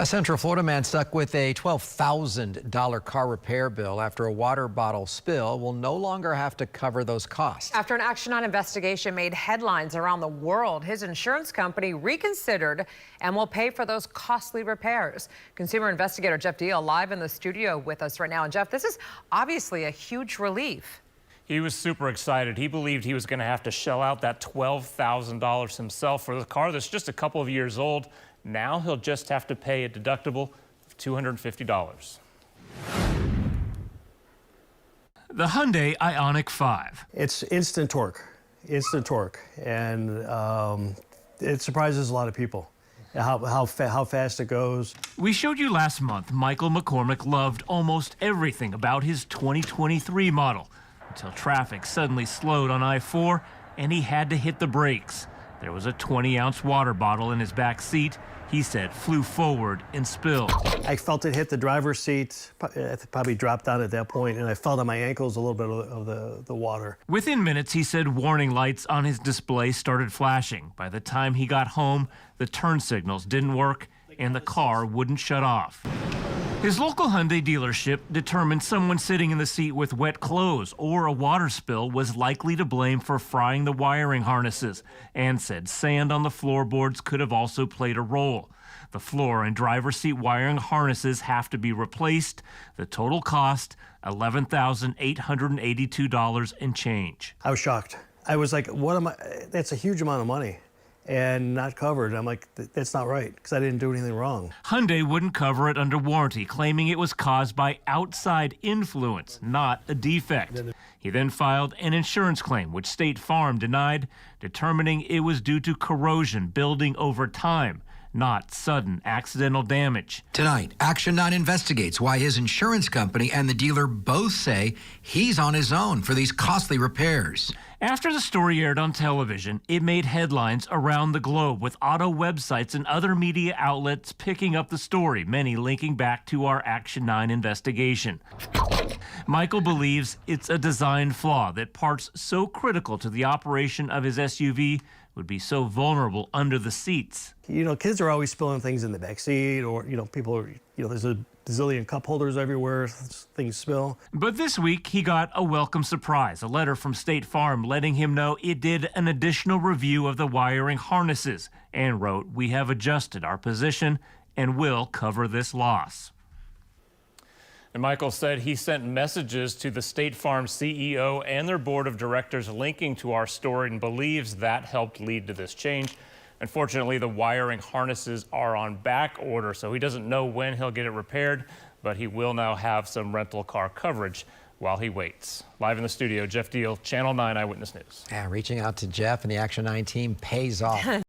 A Central Florida man stuck with a $12,000 car repair bill after a water bottle spill will no longer have to cover those costs. After an Action 9 investigation made headlines around the world, his insurance company reconsidered and will pay for those costly repairs. Consumer investigator Jeff Deal live in the studio with us right now. And Jeff, this is obviously a huge relief. He was super excited. He believed he was going to have to shell out that $12,000 himself for the car that's just a couple of years old. Now he'll just have to pay a deductible of $250. The Hyundai Ioniq 5. It's instant torque, and it surprises a lot of people how fast it goes. We showed you last month Michael McCormick loved almost everything about his 2023 model until traffic suddenly slowed on I-4 and he had to hit the brakes. There was a 20-ounce water bottle in his back seat. He said flew forward and spilled. I felt it hit the driver's seat, probably dropped down at that point, and I felt on my ankles a little bit of the water. Within minutes, he said warning lights on his display started flashing. By the time he got home, the turn signals didn't work and the car wouldn't shut off. His local Hyundai dealership determined someone sitting in the seat with wet clothes or a water spill was likely to blame for frying the wiring harnesses, and said sand on the floorboards could have also played a role. The floor and driver's seat wiring harnesses have to be replaced. The total cost, $11,882 and change. I was shocked. I was like, what am I? That's a huge amount of money. And not covered. I'm like, that's not right, because I didn't do anything wrong. Hyundai wouldn't cover it under warranty, claiming it was caused by outside influence, not a defect. He then filed an insurance claim, which State Farm denied, determining it was due to corrosion building over time, not sudden accidental damage. Tonight, Action 9 investigates why his insurance company and the dealer both say he's on his own for these costly repairs. After the story aired on television, it made headlines around the globe, with auto websites and other media outlets picking up the story, many linking back to our Action 9 investigation. Michael believes it's a design flaw, that parts so critical to the operation of his SUV would be so vulnerable under the seats. You know, kids are always spilling things in the back seat, or, people are, there's a bazillion cup holders everywhere, things spill. But this week, he got a welcome surprise, a letter from State Farm letting him know it did an additional review of the wiring harnesses and wrote, "We have adjusted our position and will cover this loss." And Michael said he sent messages to the State Farm CEO and their board of directors linking to our story and believes that helped lead to this change. Unfortunately, the wiring harnesses are on back order, so he doesn't know when he'll get it repaired, but he will now have some rental car coverage while he waits. Live in the studio, Jeff Deal, Channel 9 Eyewitness News. Yeah, reaching out to Jeff and the Action 9 team pays off.